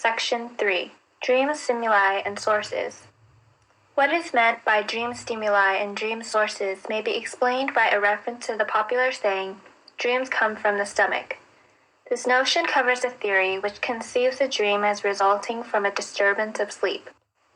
Section 3. Dream Stimuli and Sources. What is meant by dream stimuli and dream sources may be explained by a reference to the popular saying, "Dreams come from the stomach." This notion covers a theory which conceives a dream as resulting from a disturbance of sleep.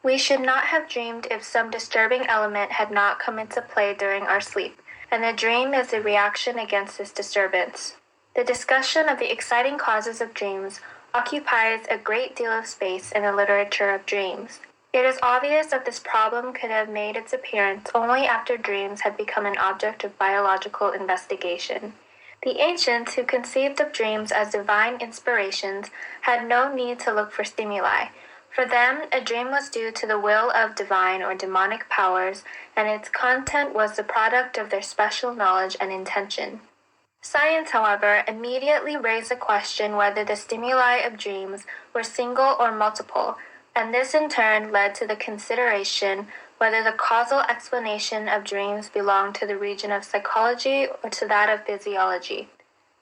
We should not have dreamed if some disturbing element had not come into play during our sleep, and the dream is a reaction against this disturbance. The discussion of the exciting causes of dreams occupies a great deal of space in the literature of dreams. It is obvious that this problem could have made its appearance only after dreams had become an object of biological investigation. The ancients, who conceived of dreams as divine inspirations, had no need to look for stimuli. For them, a dream was due to the will of divine or demonic powers, and its content was the product of their special knowledge and intention. Science, however, immediately raised the question whether the stimuli of dreams were single or multiple, and this in turn led to the consideration whether the causal explanation of dreams belonged to the region of psychology or to that of physiology.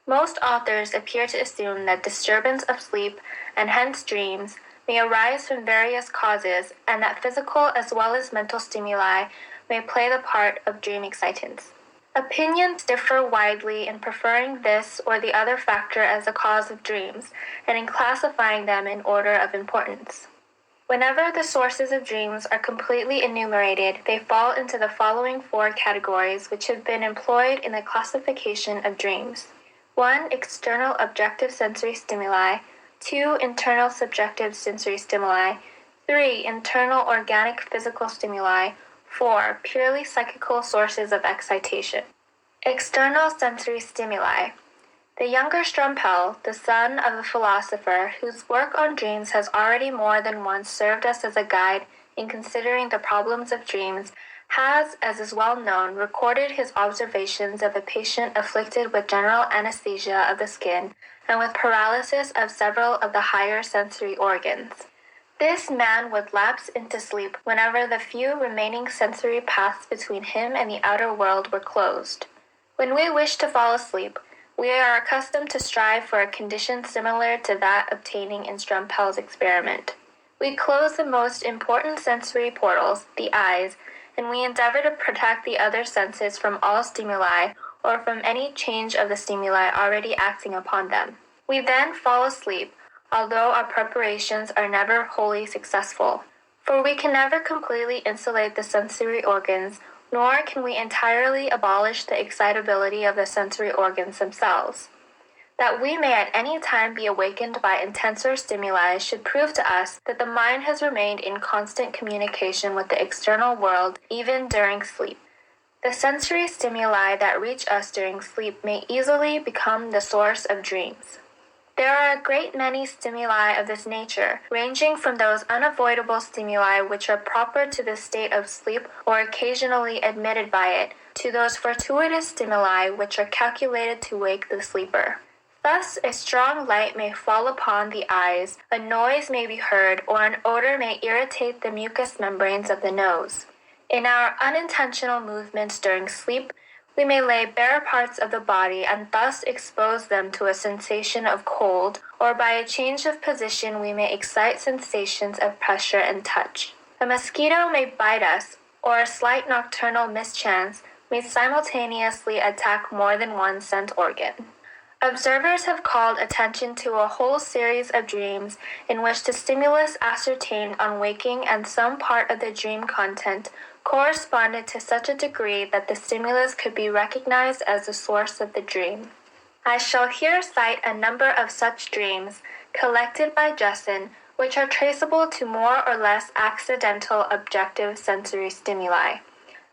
Most authors appear to assume that disturbance of sleep, and hence dreams, may arise from various causes, and that physical as well as mental stimuli may play the part of dream excitants. Opinions differ widely in preferring this or the other factor as a cause of dreams, and in classifying them in order of importance. Whenever the sources of dreams are completely enumerated, they fall into the following 4 categories which have been employed in the classification of dreams. 1. External objective sensory stimuli. 2. Internal subjective sensory stimuli. 3. Internal organic physical stimuli. 4. Purely psychical sources of excitation. External sensory stimuli. The younger Strumpel, the son of a philosopher whose work on dreams has already more than once served us as a guide in considering the problems of dreams, has, as is well known, recorded his observations of a patient afflicted with general anesthesia of the skin and with paralysis of several of the higher sensory organs. This man would lapse into sleep whenever the few remaining sensory paths between him and the outer world were closed. When we wish to fall asleep, we are accustomed to strive for a condition similar to that obtaining in Strumpel's experiment. We close the most important sensory portals, the eyes, and we endeavor to protect the other senses from all stimuli or from any change of the stimuli already acting upon them. We then fall asleep, although our preparations are never wholly successful. For we can never completely insulate the sensory organs, nor can we entirely abolish the excitability of the sensory organs themselves. That we may at any time be awakened by intenser stimuli should prove to us that the mind has remained in constant communication with the external world even during sleep. The sensory stimuli that reach us during sleep may easily become the source of dreams. There are a great many stimuli of this nature, ranging from those unavoidable stimuli which are proper to the state of sleep or occasionally admitted by it, to those fortuitous stimuli which are calculated to wake the sleeper. Thus, a strong light may fall upon the eyes, a noise may be heard, or an odor may irritate the mucous membranes of the nose. In our unintentional movements during sleep, we may lay bare parts of the body and thus expose them to a sensation of cold, or by a change of position we may excite sensations of pressure and touch. A mosquito may bite us, or a slight nocturnal mischance may simultaneously attack more than one sense organ. Observers have called attention to a whole series of dreams in which the stimulus ascertained on waking and some part of the dream content corresponded to such a degree that the stimulus could be recognized as the source of the dream. I shall here cite a number of such dreams, collected by Jessen, which are traceable to more or less accidental objective sensory stimuli.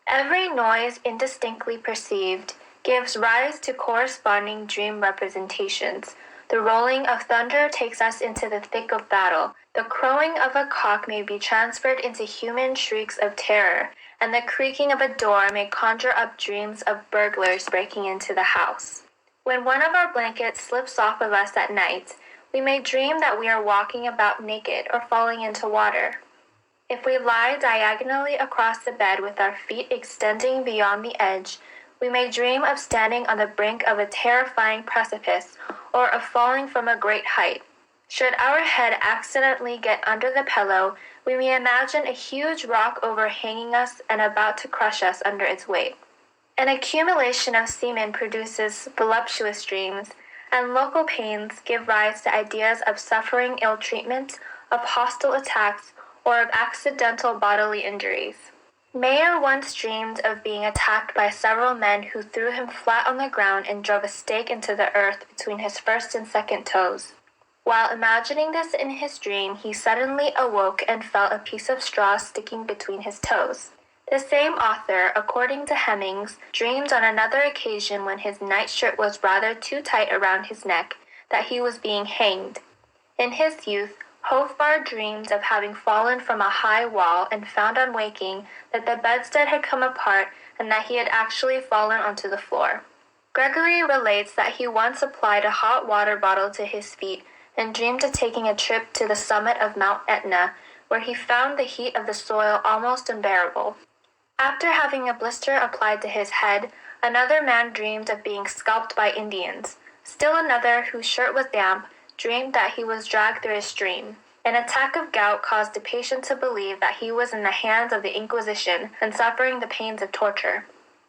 Every noise indistinctly perceived gives rise to corresponding dream representations. The rolling of thunder takes us into the thick of battle. The crowing of a cock may be transferred into human shrieks of terror, and the creaking of a door may conjure up dreams of burglars breaking into the house. When one of our blankets slips off of us at night, we may dream that we are walking about naked or falling into water. If we lie diagonally across the bed with our feet extending beyond the edge, we may dream of standing on the brink of a terrifying precipice or of falling from a great height. Should our head accidentally get under the pillow, we may imagine a huge rock overhanging us and about to crush us under its weight. An accumulation of semen produces voluptuous dreams, and local pains give rise to ideas of suffering ill treatment, of hostile attacks, or of accidental bodily injuries. Mayer once dreamed of being attacked by several men who threw him flat on the ground and drove a stake into the earth between his first and second toes. While imagining this in his dream, he suddenly awoke and felt a piece of straw sticking between his toes. The same author, according to Hemmings, dreamed on another occasion when his nightshirt was rather too tight around his neck that he was being hanged. In his youth, Hofbauer dreamed of having fallen from a high wall and found on waking that the bedstead had come apart and that he had actually fallen onto the floor. Gregory relates that he once applied a hot water bottle to his feet and dreamed of taking a trip to the summit of Mount Etna, where he found the heat of the soil almost unbearable. After having a blister applied to his head, another man dreamed of being scalped by Indians. Still another, whose shirt was damp, dreamed that he was dragged through a stream. An attack of gout caused the patient to believe that he was in the hands of the Inquisition and suffering the pains of torture.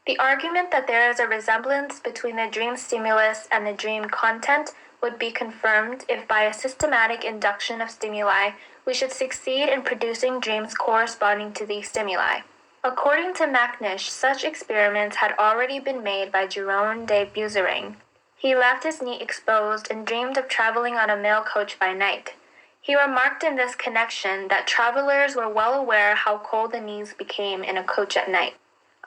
The argument that there is a resemblance between the dream stimulus and the dream content would be confirmed if by a systematic induction of stimuli we should succeed in producing dreams corresponding to these stimuli. According to Macnish, such experiments had already been made by Jerome de Buzerain. He left his knee exposed and dreamed of traveling on a mail coach by night. He remarked in this connection that travelers were well aware how cold the knees became in a coach at night.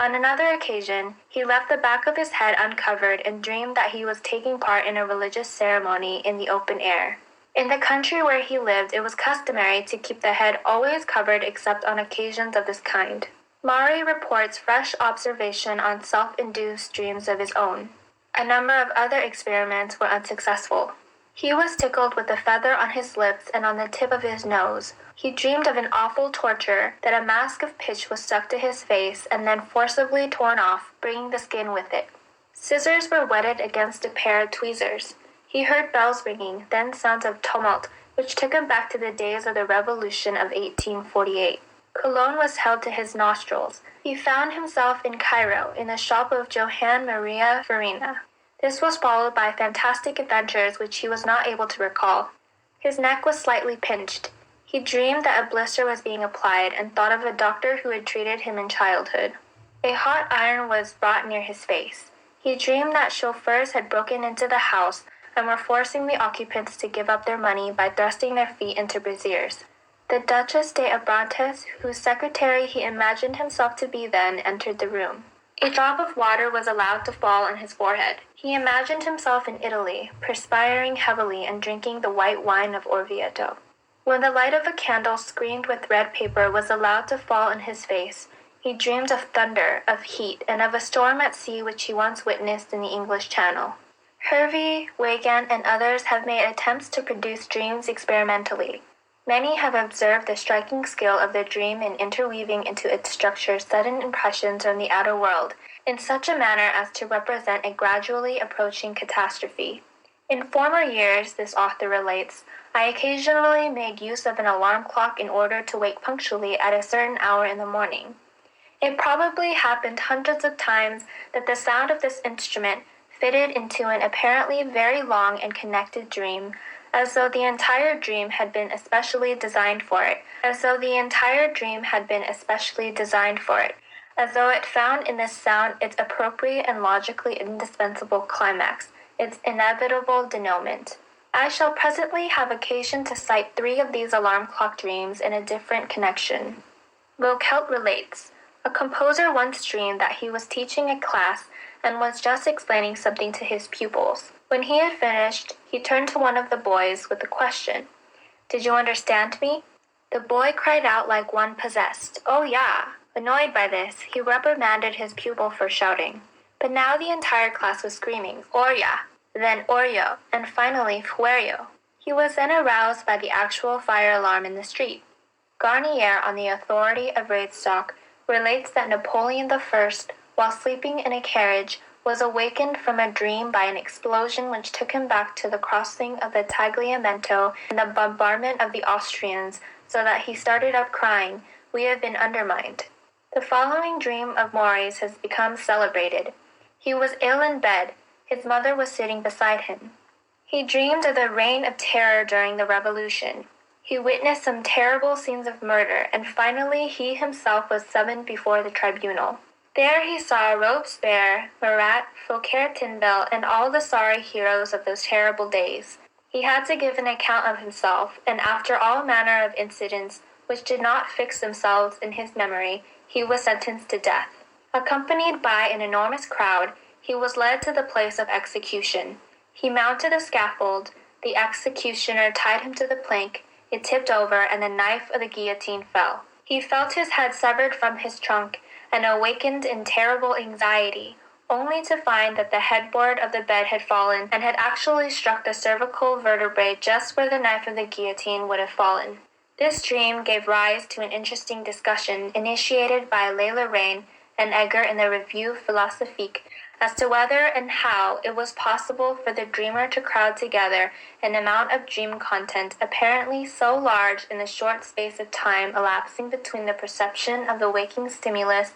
On another occasion, he left the back of his head uncovered and dreamed that he was taking part in a religious ceremony in the open air. In the country where he lived, it was customary to keep the head always covered except on occasions of this kind. Maury reports fresh observation on self-induced dreams of his own. A number of other experiments were unsuccessful. He was tickled with a feather on his lips and on the tip of his nose. He dreamed of an awful torture, that a mask of pitch was stuck to his face and then forcibly torn off, bringing the skin with it. Scissors were whetted against a pair of tweezers. He heard bells ringing, then sounds of tumult, which took him back to the days of the Revolution of 1848. Cologne was held to his nostrils. He found himself in Cairo, in the shop of Johann Maria Farina. This was followed by fantastic adventures which he was not able to recall. His neck was slightly pinched. He dreamed that a blister was being applied and thought of a doctor who had treated him in childhood. A hot iron was brought near his face. He dreamed that chauffeurs had broken into the house and were forcing the occupants to give up their money by thrusting their feet into braziers. The Duchess de Abrantes, whose secretary he imagined himself to be then, entered the room. A drop of water was allowed to fall on his forehead. He imagined himself in Italy, perspiring heavily and drinking the white wine of Orvieto. When the light of a candle screened with red paper was allowed to fall in his face, he dreamed of thunder, of heat, and of a storm at sea which he once witnessed in the English Channel. Hervey, Weygand, and others have made attempts to produce dreams experimentally. Many have observed the striking skill of the dream in interweaving into its structure sudden impressions from the outer world, in such a manner as to represent a gradually approaching catastrophe. In former years, this author relates, I occasionally made use of an alarm clock in order to wake punctually at a certain hour in the morning. It probably happened hundreds of times that the sound of this instrument fitted into an apparently very long and connected dream, as though the entire dream had been especially designed for it, as though it found in this sound its appropriate and logically indispensable climax, its inevitable denouement. I shall presently have occasion to cite 3 of these alarm clock dreams in a different connection. Lockhart relates, a composer once dreamed that he was teaching a class and was just explaining something to his pupils. When he had finished, he turned to one of the boys with the question, "Did you understand me?" The boy cried out like one possessed, "Oh yeah!" Annoyed by this, he reprimanded his pupil for shouting. But now the entire class was screaming, "Orya!" then "Oryo!" and finally "Fuerio!" He was then aroused by the actual fire alarm in the street. Garnier, on the authority of Raidstock, relates that Napoleon I, while sleeping in a carriage, was awakened from a dream by an explosion which took him back to the crossing of the Tagliamento and the bombardment of the Austrians, so that he started up crying, "We have been undermined." The following dream of Maury's has become celebrated. He was ill in bed. His mother was sitting beside him. He dreamed of the reign of terror during the Revolution. He witnessed some terrible scenes of murder, and finally he himself was summoned before the tribunal. There he saw Robespierre, Marat, Fouquier-Tinville, and all the sorry heroes of those terrible days. He had to give an account of himself, and after all manner of incidents which did not fix themselves in his memory, he was sentenced to death. Accompanied by an enormous crowd, he was led to the place of execution. He mounted the scaffold, the executioner tied him to the plank, it tipped over, and the knife of the guillotine fell. He felt his head severed from his trunk, and awakened in terrible anxiety, only to find that the headboard of the bed had fallen and had actually struck the cervical vertebrae just where the knife of the guillotine would have fallen. This dream gave rise to an interesting discussion initiated by Leila Rain and Egger in the Revue Philosophique as to whether and how it was possible for the dreamer to crowd together an amount of dream content apparently so large in the short space of time elapsing between the perception of the waking stimulus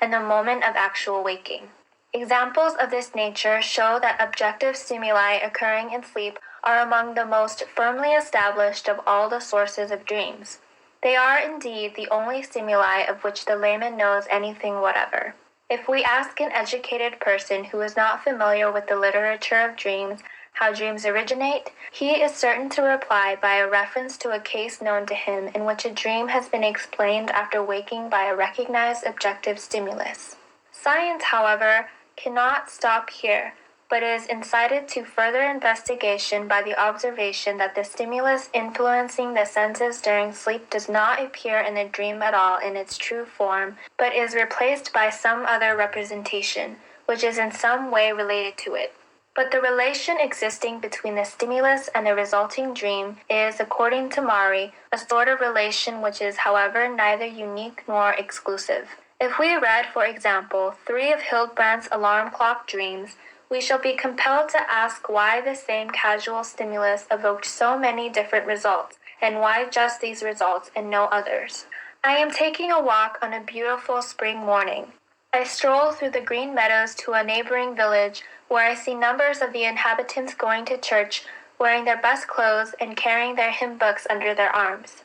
and the moment of actual waking. Examples of this nature show that objective stimuli occurring in sleep are among the most firmly established of all the sources of dreams. They are indeed the only stimuli of which the layman knows anything whatever. If we ask an educated person who is not familiar with the literature of dreams how dreams originate, he is certain to reply by a reference to a case known to him in which a dream has been explained after waking by a recognized objective stimulus. Science, however, cannot stop here, but is incited to further investigation by the observation that the stimulus influencing the senses during sleep does not appear in the dream at all in its true form, but is replaced by some other representation, which is in some way related to it. But the relation existing between the stimulus and the resulting dream is, according to Maury, a sort of relation which is, however, neither unique nor exclusive. If we read, for example, 3 of Hildebrandt's alarm clock dreams, we shall be compelled to ask why the same casual stimulus evoked so many different results, and why just these results and no others. I am taking a walk on a beautiful spring morning. I stroll through the green meadows to a neighboring village where I see numbers of the inhabitants going to church, wearing their best clothes and carrying their hymn books under their arms.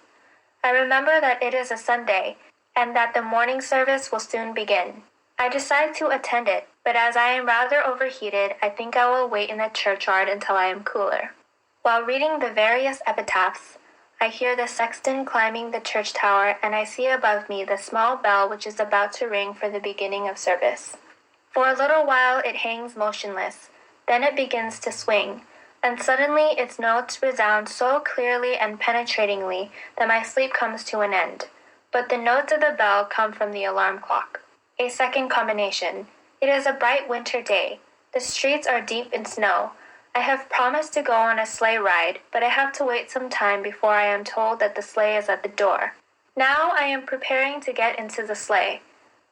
I remember that it is a Sunday, and that the morning service will soon begin. I decide to attend it, but as I am rather overheated, I think I will wait in the churchyard until I am cooler. While reading the various epitaphs, I hear the sexton climbing the church tower, and I see above me the small bell which is about to ring for the beginning of service. For a little while it hangs motionless, then it begins to swing, and suddenly its notes resound so clearly and penetratingly that my sleep comes to an end. But the notes of the bell come from the alarm clock. A second combination. It is a bright winter day. The streets are deep in snow. I have promised to go on a sleigh ride, but I have to wait some time before I am told that the sleigh is at the door. Now I am preparing to get into the sleigh.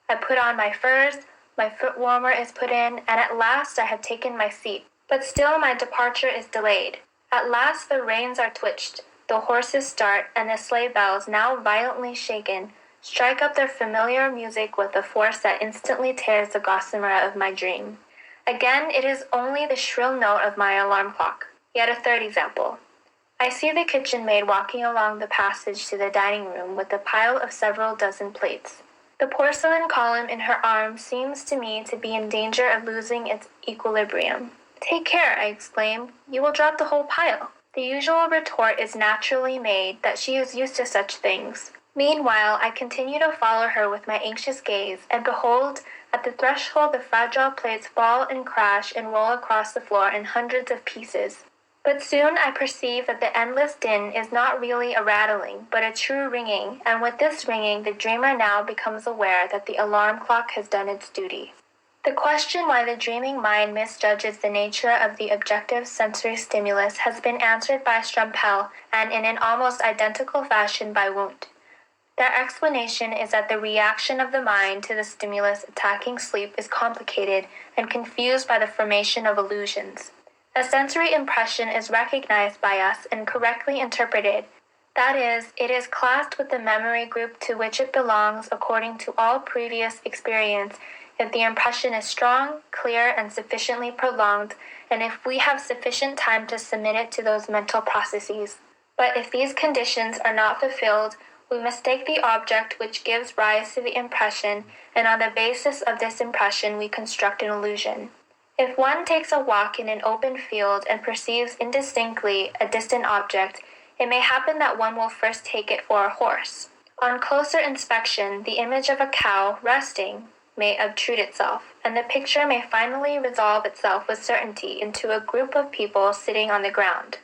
I put on my furs, my foot warmer is put in, and at last I have taken my seat. But still my departure is delayed. At last the reins are twitched, the horses start, and the sleigh bells, now violently shaken, strike up their familiar music with a force that instantly tears the gossamer of my dream. Again, it is only the shrill note of my alarm clock. Yet a third example. I see the kitchen maid walking along the passage to the dining room with a pile of several dozen plates. The porcelain column in her arms seems to me to be in danger of losing its equilibrium. "Take care," I exclaim, "you will drop the whole pile." The usual retort is naturally made that she is used to such things. Meanwhile, I continue to follow her with my anxious gaze, and behold, at the threshold the fragile plates fall and crash and roll across the floor in hundreds of pieces. But soon I perceive that the endless din is not really a rattling, but a true ringing, and with this ringing the dreamer now becomes aware that the alarm clock has done its duty. The question why the dreaming mind misjudges the nature of the objective sensory stimulus has been answered by Strumpel, and in an almost identical fashion by Wundt. Their explanation is that the reaction of the mind to the stimulus attacking sleep is complicated and confused by the formation of illusions. A sensory impression is recognized by us and correctly interpreted. That is, it is classed with the memory group to which it belongs according to all previous experience if the impression is strong, clear, and sufficiently prolonged, and if we have sufficient time to submit it to those mental processes. But if these conditions are not fulfilled, we mistake the object which gives rise to the impression, and on the basis of this impression we construct an illusion. If one takes a walk in an open field and perceives indistinctly a distant object, it may happen that one will first take it for a horse. On closer inspection, the image of a cow resting may obtrude itself, and the picture may finally resolve itself with certainty into a group of people sitting on the ground.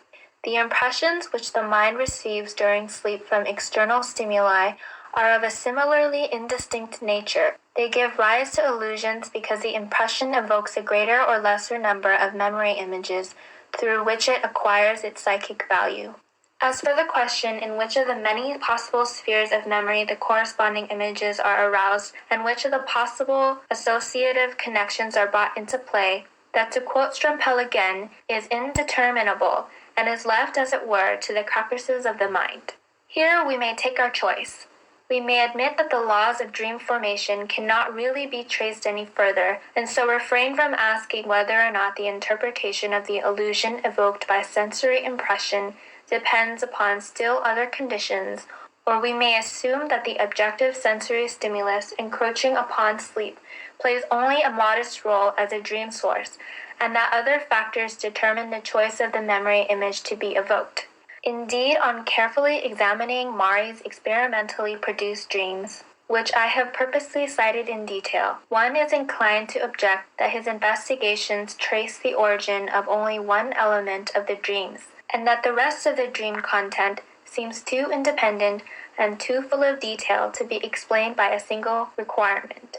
The impressions which the mind receives during sleep from external stimuli are of a similarly indistinct nature. They give rise to illusions because the impression evokes a greater or lesser number of memory images through which it acquires its psychic value. As for the question in which of the many possible spheres of memory the corresponding images are aroused and which of the possible associative connections are brought into play, that, to quote Strumpel again, is indeterminable and is left, as it were, to the caprices of the mind. Here we may take our choice. We may admit that the laws of dream formation cannot really be traced any further, and so refrain from asking whether or not the interpretation of the illusion evoked by sensory impression depends upon still other conditions, or we may assume that the objective sensory stimulus encroaching upon sleep plays only a modest role as a dream source, and that other factors determine the choice of the memory image to be evoked. Indeed, on carefully examining Mari's experimentally produced dreams, which I have purposely cited in detail, one is inclined to object that his investigations trace the origin of only one element of the dreams, and that the rest of the dream content seems too independent and too full of detail to be explained by a single requirement,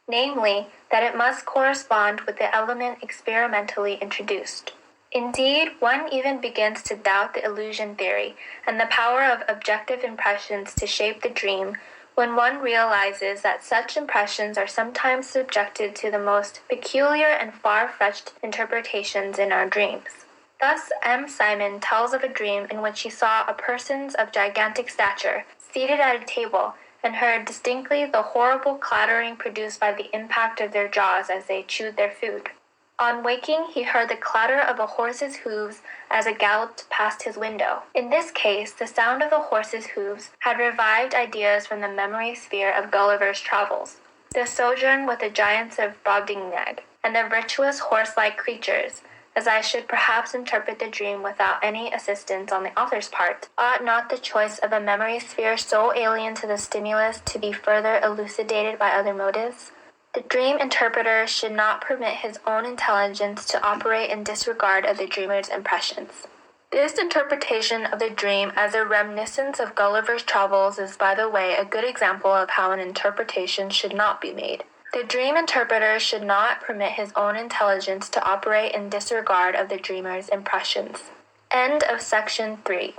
namely, that it must correspond with the element experimentally introduced. Indeed, one even begins to doubt the illusion theory and the power of objective impressions to shape the dream when one realizes that such impressions are sometimes subjected to the most peculiar and far-fetched interpretations in our dreams. Thus, M. Simon tells of a dream in which he saw a persons of gigantic stature seated at a table and heard distinctly the horrible clattering produced by the impact of their jaws as they chewed their food. On waking, he heard the clatter of a horse's hooves as it galloped past his window. In this case, the sound of the horse's hooves had revived ideas from the memory sphere of Gulliver's Travels, the sojourn with the giants of Brobdingnag, and the virtuous horse-like creatures. As I should perhaps interpret the dream without any assistance on the author's part, ought not the choice of a memory sphere so alien to the stimulus to be further elucidated by other motives? The dream interpreter should not permit his own intelligence to operate in disregard of the dreamer's impressions. This interpretation of the dream as a reminiscence of Gulliver's Travels is, by the way, a good example of how an interpretation should not be made. The dream interpreter should not permit his own intelligence to operate in disregard of the dreamer's impressions. End of section 3.